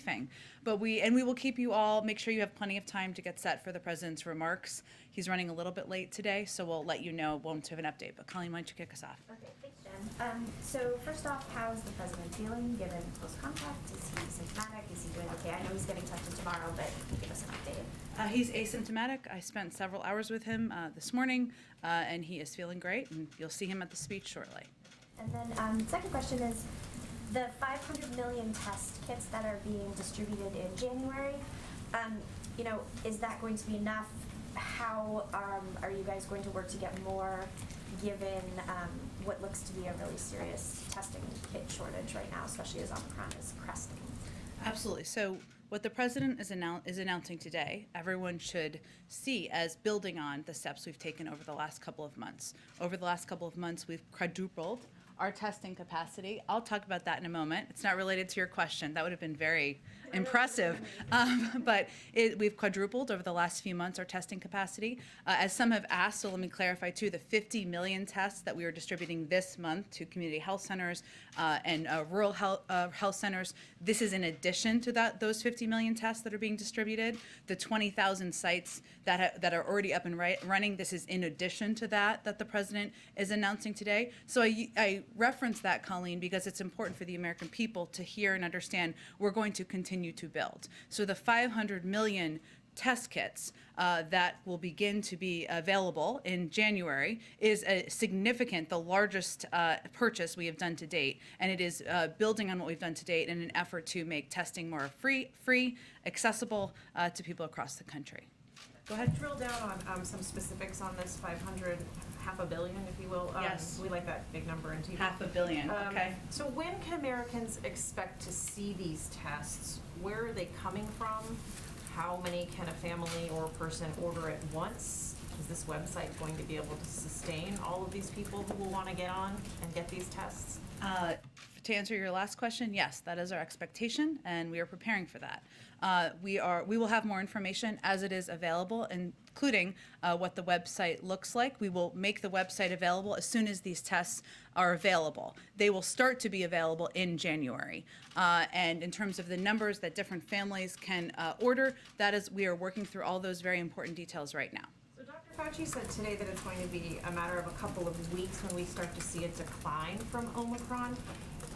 briefing. But we will keep you all, make sure you have plenty of time to get set for the president's remarks. He's running a little bit late today, so we'll let you know once we have an update. But Colleen, why don't you kick us off? Okay, thanks, Jen. So first off, how is the president feeling given close contact? Is he symptomatic? Is he doing okay? I know he's getting tested tomorrow, but can you give us an update? He's asymptomatic. I spent several hours with him this morning, and he is feeling great, and you'll see him at the speech shortly. And then second question is, the 500 million test kits that are being distributed in January, is that going to be enough? How are you guys going to work to get more, given what looks to be a really serious testing kit shortage right now, especially as Omicron is cresting? Absolutely. So what the president is announcing today, everyone should see as building on the steps we've taken over the last couple of months. Over the last couple of months, we've quadrupled our testing capacity. I'll talk about that in a moment. It's not related to your question. That would have been very impressive. But we've quadrupled over the last few months our testing capacity. As some have asked, so let me clarify too, the 50 million tests that we are distributing this month to community health centers and rural health centers, this is in addition to those 50 million tests that are being distributed. The 20,000 sites that are already up and running, this is in addition to that the president is announcing today. So I reference that, Colleen, because it's important for the American people to hear and understand we're going to continue to build. So the 500 million test kits that will begin to be available in January is the largest purchase we have done to date, and it is building on what we've done to date in an effort to make testing more free, accessible to people across the country. Go ahead. Drill down on some specifics on this 500, half a billion, if you will. Yes. We like that big number in TV. $500 million, okay. So when can Americans expect to see these tests? Where are they coming from? How many can a family or person order at once? Is this website going to be able to sustain all of these people who will want to get on and get these tests? To answer your last question, yes, that is our expectation, and we are preparing for that. We will have more information as it is available, including what the website looks like. We will make the website available as soon as these tests are available. They will start to be available in January. And in terms of the numbers that different families can order, we are working through all those very important details right now. So Dr. Fauci said today that it's going to be a matter of a couple of weeks when we start to see a decline from Omicron.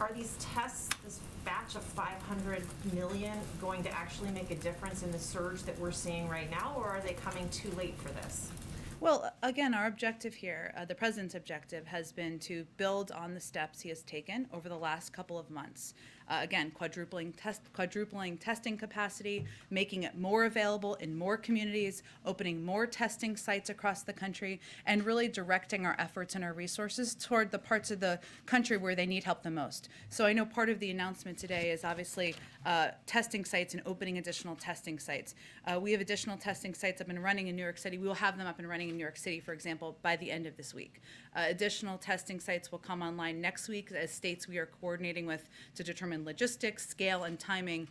Are these tests, this batch of 500 million, going to actually make a difference in the surge that we're seeing right now, or are they coming too late for this? Well, again, our objective here, the president's objective, has been to build on the steps he has taken over the last couple of months. Again, quadrupling testing capacity, making it more available in more communities, opening more testing sites across the country, and really directing our efforts and our resources toward the parts of the country where they need help the most. So I know part of the announcement today is obviously testing sites and opening additional testing sites. We have additional testing sites up and running in New York City. We will have them up and running in New York City, for example, by the end of this week. Additional testing sites will come online next week as states we are coordinating with to determine logistics, scale, and timing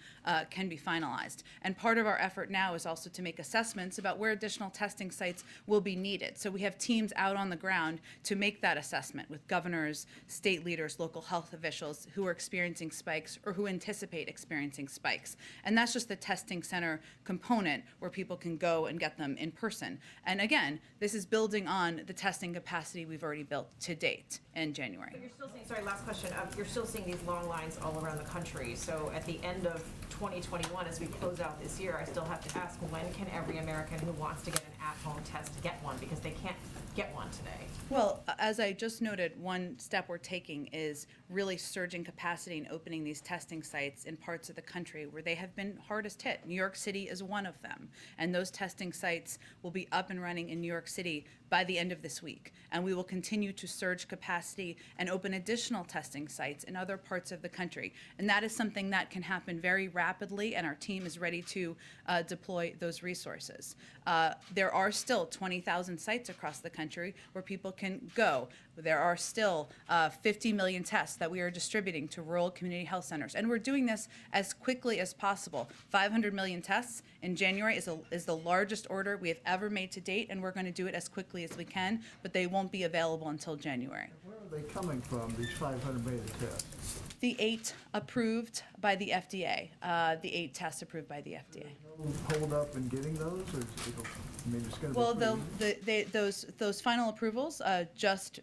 can be finalized. And part of our effort now is also to make assessments about where additional testing sites will be needed. So we have teams out on the ground to make that assessment with governors, state leaders, local health officials who are experiencing spikes or who anticipate experiencing spikes. And that's just the testing center component where people can go and get them in person. And again, this is building on the testing capacity we've already built to date in January. But you're still seeing, sorry, last question. You're still seeing these long lines all around the country. So at the end of 2021, as we close out this year, I still have to ask, when can every American who wants to get an at-home test get one? Because they can't get one today. Well, as I just noted, one step we're taking is really surging capacity and opening these testing sites in parts of the country where they have been hardest hit. New York City is one of them. And those testing sites will be up and running in New York City by the end of this week. And we will continue to surge capacity and open additional testing sites in other parts of the country. And that is something that can happen very rapidly, and our team is ready to deploy those resources. There are still 20,000 sites across the country where people can go. There are still 50 million tests that we are distributing to rural community health centers. And we're doing this as quickly as possible. 500 million tests in January is the largest order we have ever made to date, and we're going to do it as quickly as we can, but they won't be available until January. Where are they coming from, these 500 million tests? The 8 approved by the FDA, the 8 tests approved by the FDA. No hold up in getting those, or it's going to be Well, pretty easy? those final approvals just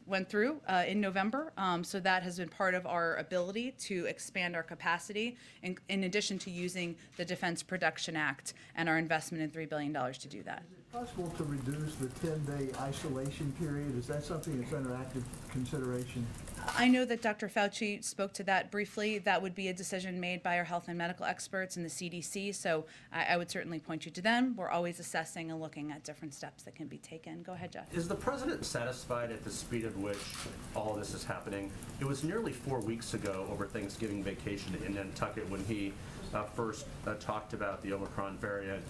went through in November, so that has been part of our ability to expand our capacity, in addition to using the Defense Production Act and our investment in $3 billion to do that. Is it possible to reduce the 10-day isolation period? Is that something that's under active consideration? I know that Dr. Fauci spoke to that briefly. That would be a decision made by our health and medical experts in the CDC, so I would certainly point you to them. We're always assessing and looking at different steps that can be taken. Go ahead, Jeff. Is the president satisfied at the speed at which all of this is happening? It was nearly 4 weeks ago over Thanksgiving vacation in Nantucket when he first talked about the Omicron variant.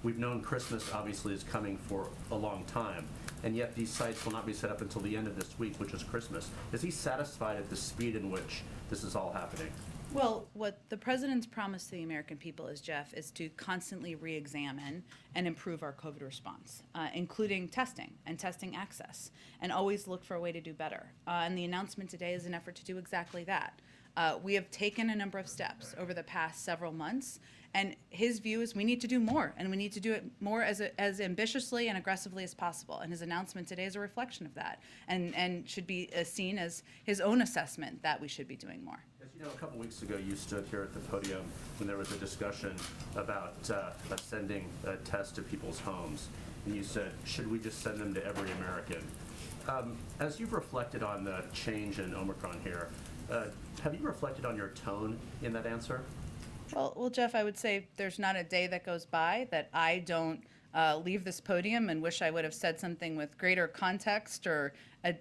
We've known Christmas obviously is coming for a long time, and yet these sites will not be set up until the end of this week, which is Christmas. Is he satisfied at the speed in which this is all happening? Well, what the president's promise to the American people is, Jeff, is to constantly re-examine and improve our COVID response, including testing and testing access, and always look for a way to do better. And the announcement today is an effort to do exactly that. We have taken a number of steps over the past several months, and his view is we need to do more, and we need to do it more as ambitiously and aggressively as possible. And his announcement today is a reflection of that, and should be seen as his own assessment that we should be doing more. As you know, a couple weeks ago, you stood here at the podium when there was a discussion about sending tests to people's homes, and you said, should we just send them to every American? As you've reflected on the change in Omicron here, have you reflected on your tone in that answer? Well, Jeff, I would say there's not a day that goes by that I don't leave this podium and wish I would have said something with greater context or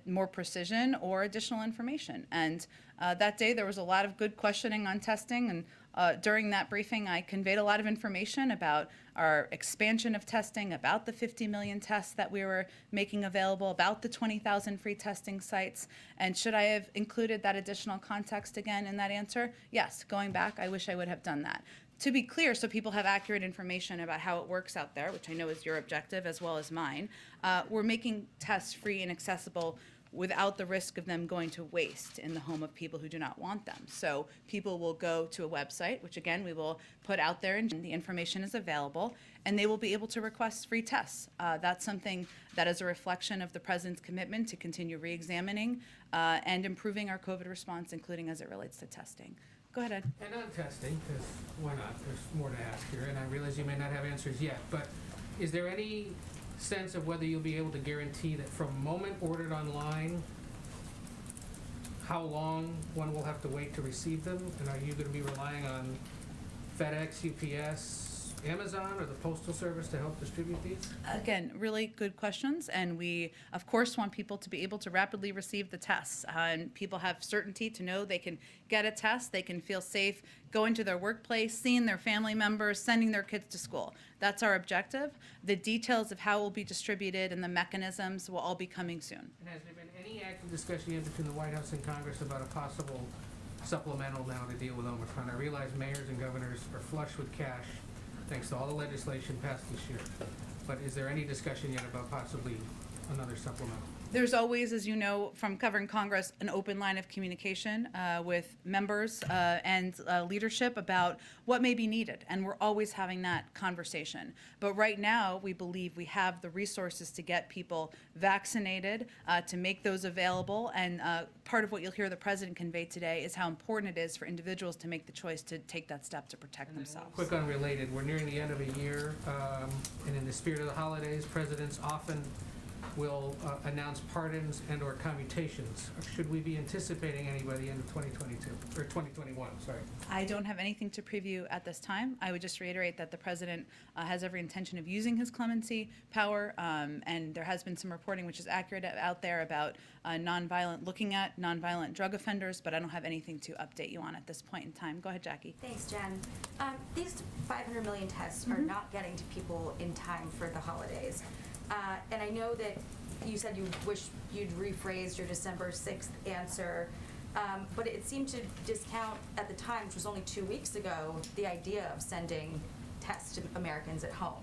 more precision or additional information. And that day there was a lot of good questioning on testing, and during that briefing I conveyed a lot of information about our expansion of testing, about the 50 million tests that we were making available, about the 20,000 free testing sites. And should I have included that additional context again in that answer? Yes, going back, I wish I would have done that. To be clear, so people have accurate information about how it works out there, which I know is your objective as well as mine, we're making tests free and accessible without the risk of them going to waste in the home of people who do not want them. So people will go to a website, which again we will put out there, and the information is available, and they will be able to request free tests. That's something that is a reflection of the president's commitment to continue re-examining and improving our COVID response, including as it relates to testing. Go ahead, Ed. And on testing, because why not? There's more to ask here, and I realize you may not have answers yet, but is there any sense of whether you'll be able to guarantee that from moment ordered online, how long one will have to wait to receive them? And are you going to be relying on FedEx, UPS, Amazon, or the Postal Service to help distribute these? Again, really good questions, and we, of course, want people to be able to rapidly receive the tests. And people have certainty to know they can get a test, they can feel safe going to their workplace, seeing their family members, sending their kids to school. That's our objective. The details of how it will be distributed and the mechanisms will all be coming soon. And has there been any active discussion yet between the White House and Congress about a possible supplemental now to deal with Omicron? I realize mayors and governors are flush with cash thanks to all the legislation passed this year. But is there any discussion yet about possibly another supplemental? There's always, as you know, from covering Congress, an open line of communication with members and leadership about what may be needed, and we're always having that conversation. But right now, we believe we have the resources to get people vaccinated, to make those available, and part of what you'll hear the president convey today is how important it is for individuals to make the choice to take that step to protect themselves. Quick unrelated, we're nearing the end of a year, and in the spirit of the holidays, presidents often will announce pardons and or commutations. Should we be anticipating any by the end of 2022, or 2021, sorry? I don't have anything to preview at this time. I would just reiterate that the president has every intention of using his clemency power, and there has been some reporting which is accurate out there about looking at nonviolent drug offenders, but I don't have anything to update you on at this point in time. Go ahead, Jackie. Thanks, Jen. These 500 million tests are not getting to people in time for the holidays. And I know that you said you wish you'd rephrased your December 6th answer, but it seemed to discount at the time, which was only 2 weeks ago, the idea of sending tests to Americans at home.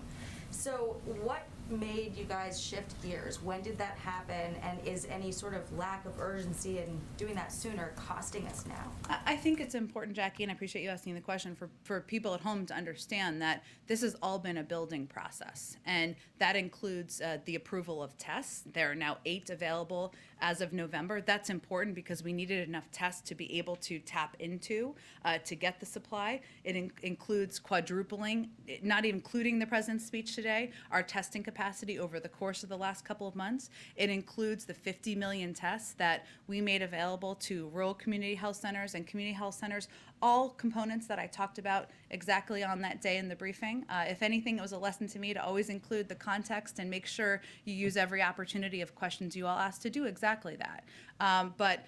So what made you guys shift gears? When did that happen? And is any sort of lack of urgency in doing that sooner costing us now? I think it's important, Jackie, and I appreciate you asking the question, for people at home to understand that this has all been a building process. And that includes the approval of tests. There are now 8 available as of November. That's important because we needed enough tests to be able to tap into to get the supply. It includes quadrupling, not including the president's speech today, our testing capacity over the course of the last couple of months. It includes the 50 million tests that we made available to rural community health centers and community health centers, all components that I talked about exactly on that day in the briefing. If anything, it was a lesson to me to always include the context and make sure you use every opportunity of questions you all ask to do exactly that. But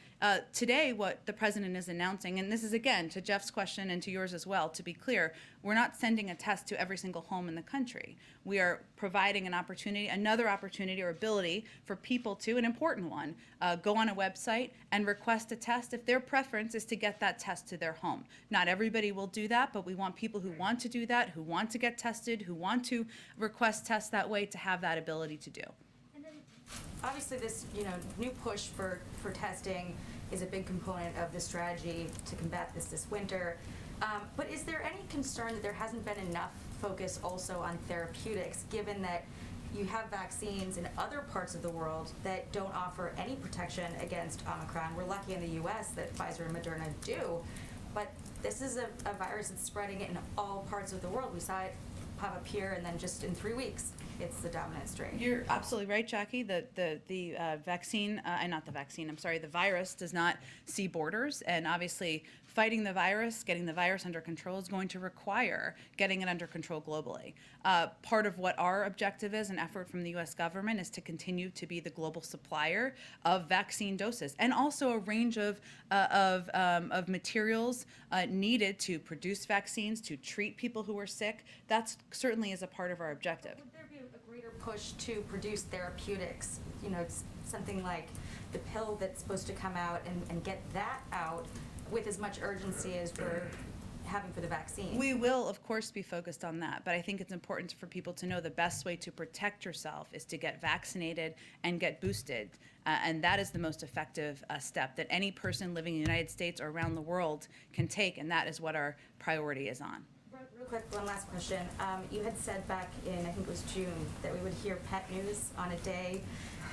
today, what the president is announcing, and this is again to Jeff's question and to yours as well, to be clear, we're not sending a test to every single home in the country. We are providing an opportunity, another opportunity or ability for people to, an important one, go on a website and request a test if their preference is to get that test to their home. Not everybody will do that, but we want people who want to do that, who want to get tested, who want to request tests that way, to have that ability to do. And then, obviously, this new push for testing is a big component of the strategy to combat this winter. But is there any concern that there hasn't been enough focus also on therapeutics, given that you have vaccines in other parts of the world that don't offer any protection against Omicron? We're lucky in the U.S. that Pfizer and Moderna do, but this is a virus that's spreading in all parts of the world. We saw it pop up here, and then just in 3 weeks, it's the dominant strain. You're absolutely right, Jackie. The vaccine, not the vaccine, I'm sorry, the virus does not see borders, and obviously fighting the virus, getting the virus under control is going to require getting it under control globally. Part of what our objective is, an effort from the U.S. government, is to continue to be the global supplier of vaccine doses, and also a range of materials needed to produce vaccines, to treat people who are sick. That certainly is a part of our objective. Would there be a greater push to produce therapeutics? It's something like the pill that's supposed to come out and get that out with as much urgency as we're having for the vaccine. We will, of course, be focused on that, but I think it's important for people to know the best way to protect yourself is to get vaccinated and get boosted, and that is the most effective step that any person living in the United States or around the world can take, and that is what our priority is on. Real quick, one last question. You had said back in, I think it was June, that we would hear pet news on a day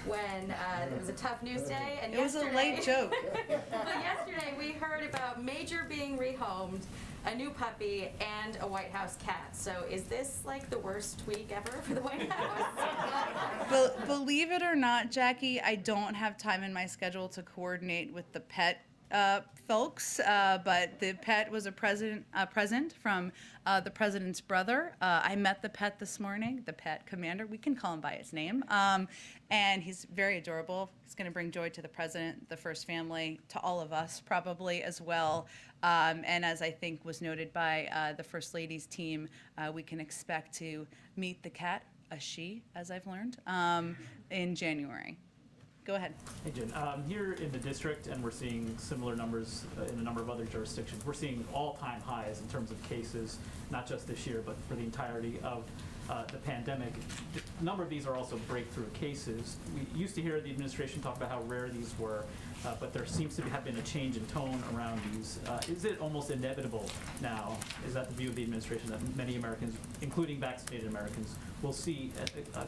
when it was a tough news day. And it was a late joke. But yesterday we heard about Major being rehomed, a new puppy, and a White House cat. So is this like the worst week ever for the White House? Believe it or not, Jackie, I don't have time in my schedule to coordinate with the pet folks, but the pet was a present from the president's brother. I met the pet this morning, the pet commander. We can call him by his name. And he's very adorable. He's going to bring joy to the president, the first family, to all of us probably as well. And as I think was noted by the First Lady's team, we can expect to meet the cat, a she, as I've learned, in January. Go ahead. Hey, Jen. Here in the district, and we're seeing similar numbers in a number of other jurisdictions, we're seeing all-time highs in terms of cases, not just this year, but for the entirety of the pandemic. A number of these are also breakthrough cases. We used to hear the administration talk about how rare these were, but there seems to have been a change in tone around these. Is it almost inevitable now, is that the view of the administration, that many Americans, including vaccinated Americans, will see a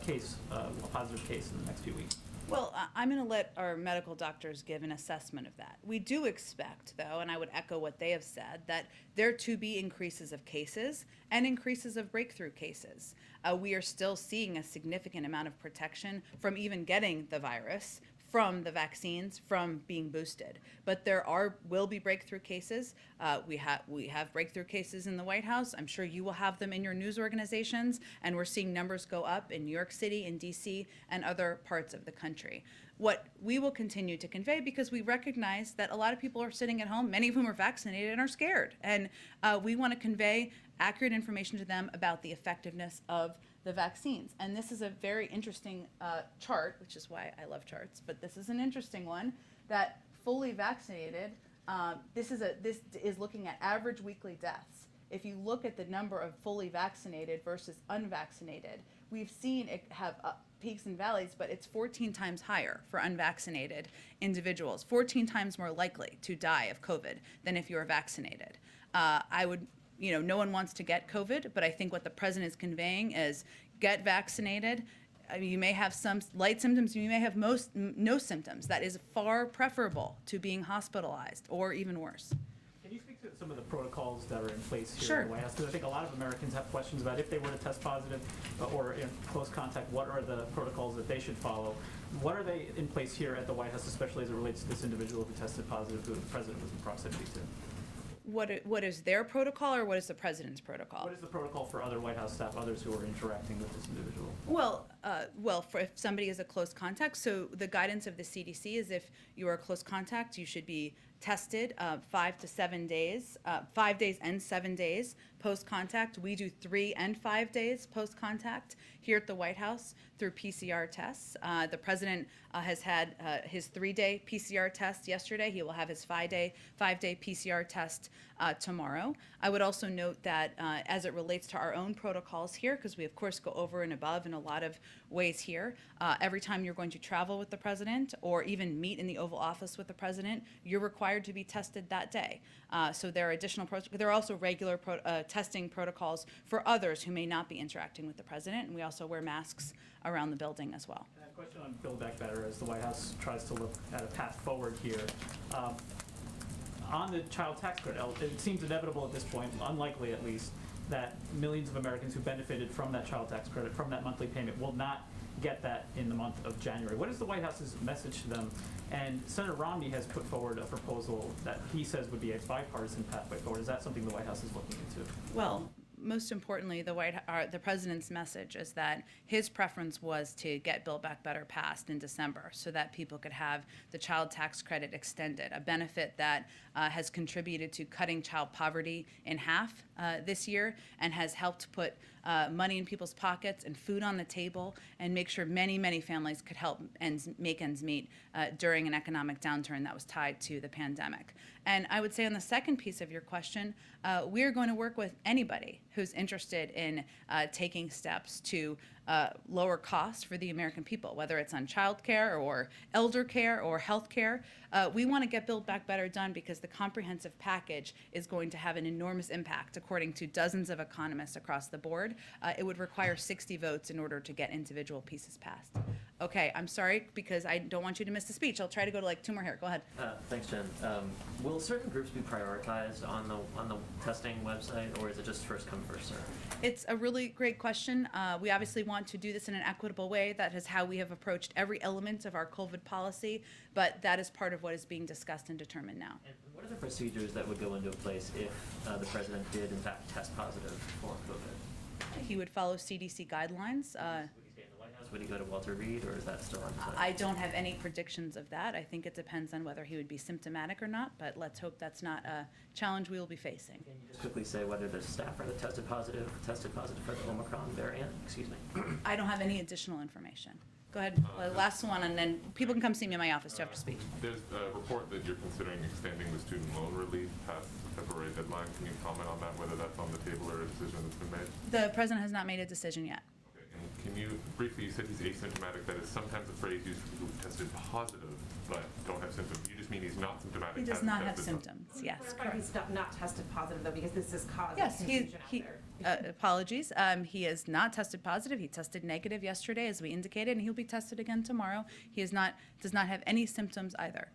positive case in the next few weeks? Well, I'm going to let our medical doctors give an assessment of that. We do expect, though, and I would echo what they have said, that there to be increases of cases and increases of breakthrough cases. We are still seeing a significant amount of protection from even getting the virus, from the vaccines, from being boosted. But there will be breakthrough cases. We have breakthrough cases in the White House. I'm sure you will have them in your news organizations, and we're seeing numbers go up in New York City, in DC, and other parts of the country. What we will continue to convey, because we recognize that a lot of people are sitting at home, many of whom are vaccinated and are scared, and we want to convey accurate information to them about the effectiveness of the vaccines. And this is a very interesting chart, which is why I love charts, but this is an interesting one, that fully vaccinated, this is looking at average weekly deaths. If you look at the number of fully vaccinated versus unvaccinated, we've seen it have peaks and valleys, but it's 14 times higher for unvaccinated individuals, 14 times more likely to die of COVID than if you are vaccinated. I would, no one wants to get COVID, but I think what the president is conveying is get vaccinated. I mean, you may have some light symptoms, you may have no symptoms. That is far preferable to being hospitalized or even worse. Can you speak to some of the protocols that are in place here Sure. in the White House? Because I think a lot of Americans have questions about if they were to test positive or in close contact, what are the protocols that they should follow? What are they in place here at the White House, especially as it relates to this individual who tested positive, who the president was in proximity to? What is their protocol, or what is the president's protocol? What is the protocol for other White House staff, others who are interacting with this individual? Well, for if somebody is a close contact, so the guidance of the CDC is if you are a close contact, you should be tested 5 to 7 days, 5 days and 7 days post-contact. We do 3 and 5 days post-contact here at the White House through PCR tests. The president has had his 3-day PCR test yesterday. He will have his 5-day PCR test tomorrow. I would also note that as it relates to our own protocols here, because we of course go over and above in a lot of ways here, every time you're going to travel with the president or even meet in the Oval Office with the president, you're required to be tested that day. So there are additional there are also regular testing protocols for others who may not be interacting with the president, and we also wear masks around the building as well. And a question on Build Back Better as the White House tries to look at a path forward here. On the child tax credit, it seems inevitable at this point, unlikely at least, that millions of Americans who benefited from that child tax credit, from that monthly payment, will not get that in the month of January. What is the White House's message to them? And Senator Romney has put forward a proposal that he says would be a bipartisan pathway forward. Is that something the White House is looking into? Well, most importantly, the president's message is that his preference was to get Build Back Better passed in December so that people could have the child tax credit extended, a benefit that has contributed to cutting child poverty in half this year and has helped put money in people's pockets and food on the table and make sure many, many families could help make ends meet during an economic downturn that was tied to the pandemic. And I would say on the second piece of your question, we're going to work with anybody who's interested in taking steps to lower costs for the American people, whether it's on child care or elder care or health care. We want to get Build Back Better done because the comprehensive package is going to have an enormous impact, according to dozens of economists across the board. It would require 60 votes in order to get individual pieces passed. Okay, I'm sorry, because I don't want you to miss the speech. I'll try to go to like 2 more here. Go ahead. Thanks, Jen. Will certain groups be prioritized on the testing website, or is it just first come, first served? It's a really great question. We obviously want to do this in an equitable way. That is how we have approached every element of our COVID policy, but that is part of what is being discussed and determined now. And what are the procedures that would go into place if the president did, in fact, test positive for COVID? He would follow CDC guidelines. Would he stay in the White House? Would he go to Walter Reed, or is that still undecided? I don't have any predictions of that. I think it depends on whether he would be symptomatic or not, but let's hope that's not a challenge we will be facing. Can you just quickly say whether the staffer that tested positive for the Omicron variant? Excuse me. I don't have any additional information. Go ahead, last one, and then people can come see me in my office to have to speak. There's a report that you're considering extending the student loan relief past the February deadline. Can you comment on that, whether that's on the table or a decision that's been made? The president has not made a decision yet. Okay. And can you briefly, you said he's asymptomatic. That is sometimes a phrase used for people who tested positive but don't have symptoms. You just mean he's not symptomatic. He does hasn't not have tested symptoms, yes, Clarify correct. he's not tested positive though, because this is causing Yes, confusion out there. apologies. He is not tested positive. He tested negative yesterday, as we indicated, and he'll be tested again tomorrow. He does not have any symptoms either.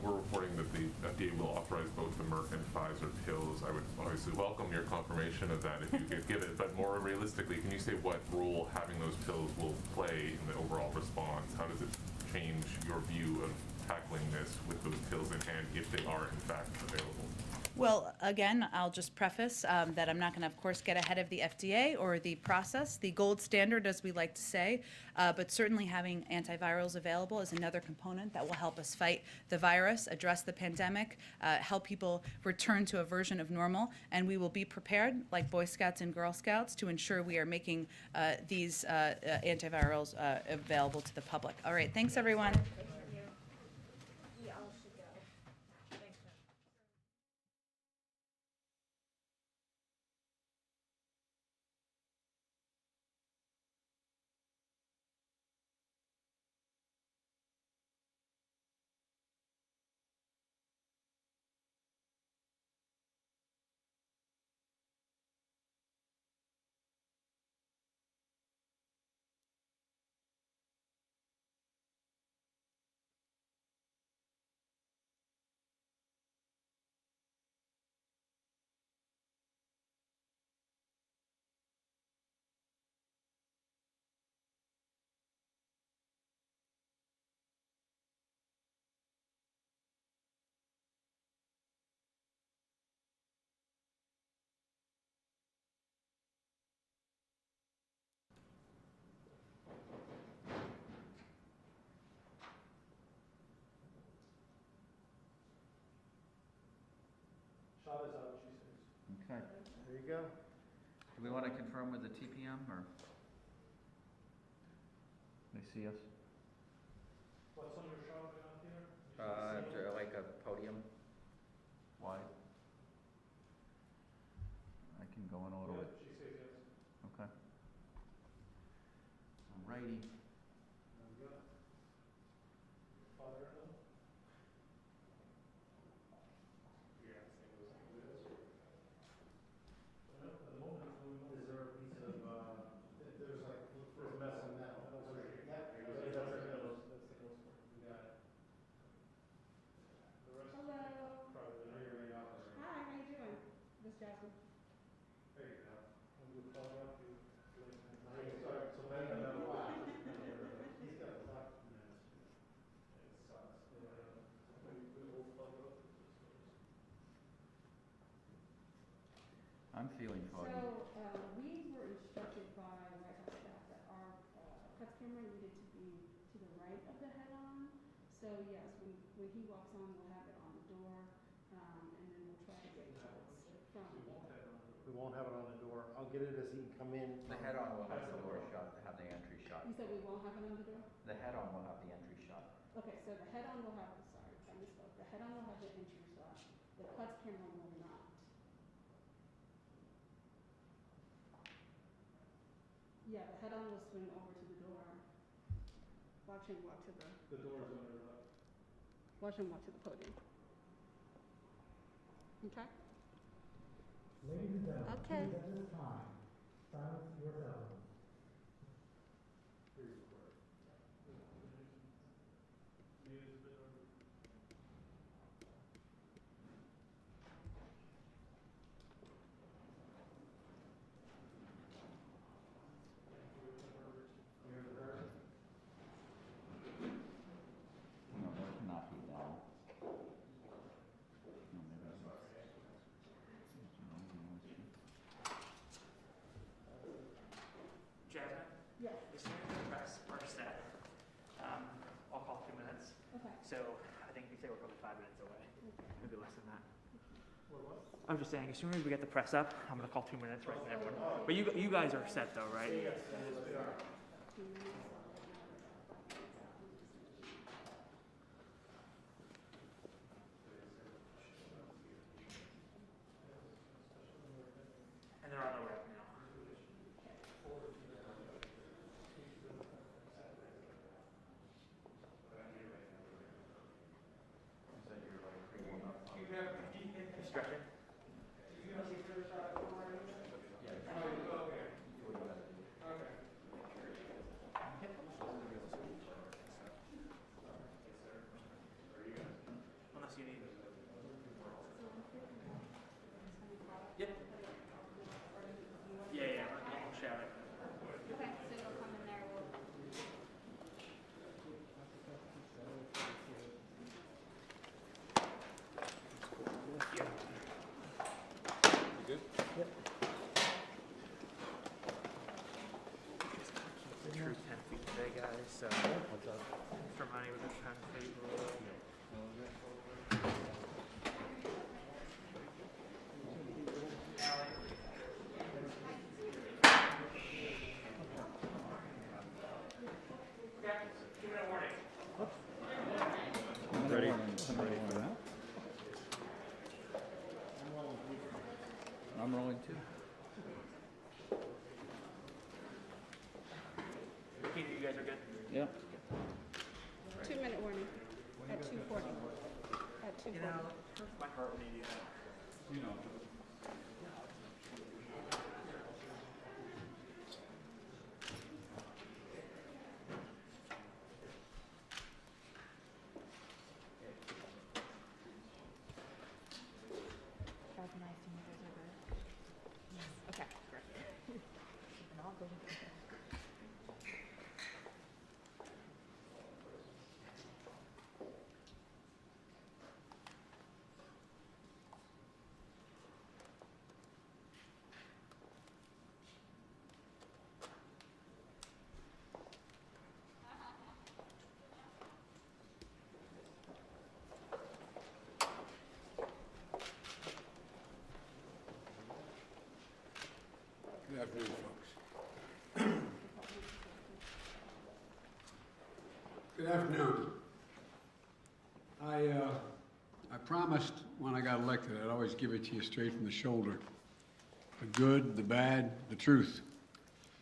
We're reporting that the FDA will authorize both the Merck and Pfizer pills. I would obviously welcome your confirmation of that if you could give it, but more realistically, can you say what role having those pills will play in the overall response? How does it change your view of tackling this with those pills in hand if they are in fact available? Well, again, I'll just preface that I'm not going to, of course, get ahead of the FDA or the process, the gold standard, as we like to say, but certainly having antivirals available is another component that will help us fight the virus, address the pandemic, help people return to a version of normal, and we will be prepared, like Boy Scouts and Girl Scouts, to ensure we are making these antivirals available to the public. All right, thanks, everyone. Okay. There you go. Do we want to confirm with the TPM or? They see us? What's on your show out here? Like a podium wide. I can go in a little bit. She says yes. Okay. Alrighty. Father-in-law? Is there a piece of, there's like, there's a mess on that one. Yeah, that's the nose. We got it. Hello. Hi, how you doing? Miss Jasmine. There you go. We'll call you up. Sorry, so then, he's got a lot. It sucks. We'll plug up. I'm feeling foggy. So, we were instructed by White House staff that our cuts camera needed to be to the right of the head-on. So yes, when he walks on, we'll have it on the door, and then we'll try to get shots from. We won't have it on the door. I'll get it as he can come in. The head-on will have the door shot, have the entry shot. You said we won't have it on the door? The head-on will have the entry shot. Okay, so the head-on will have, sorry, I misspoke. The head-on will have the entry shot. The cuts camera will not. Yeah, the head-on will swing over to the door. Watch him walk to The door's under the. watch him walk to the podium. Okay? Ladies and gentlemen, Okay. please at this time, silence your cell phones. No, that cannot be down. No, maybe I can. Jasmine? Yes. As soon as the press are set, I'll call 2 minutes. Okay. So I think we say we're probably 5 minutes away, maybe less than that. I'm just saying, as soon as we get the press up, I'm gonna call 2 minutes right from everyone. But you guys are set though, right? Yes, we are. And they're on their way up now. Stretching. Unless you need. Yep. Yeah, I'll shout it. Okay, so you'll come in there, we'll. True 10 feet today, guys, so. What's up? For money with a 10 feet rule. Okay, 2-minute warning. Ready? Somebody want that? I'm rolling too. Keith, you guys are good? Yeah. 2-minute warning at 2:40. At 2:40. You know, my heart when you do that. You know. That was nice to meet you guys are good. Yes. Okay, great. And I'll go with you. Good afternoon, folks. Good afternoon. I promised when I got elected I'd always give it to you straight from the shoulder. The good, the bad, the truth.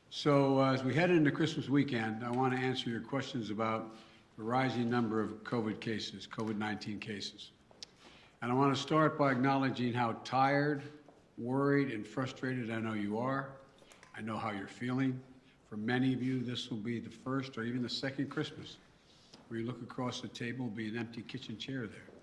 So as we head into Christmas weekend, I want to answer your questions about the rising number of COVID cases, COVID-19 cases. And I want to start by acknowledging how tired, worried, and frustrated I know you are. I know how you're feeling. For many of you, this will be the first or even the second Christmas where you look across the table, will be an empty kitchen chair there.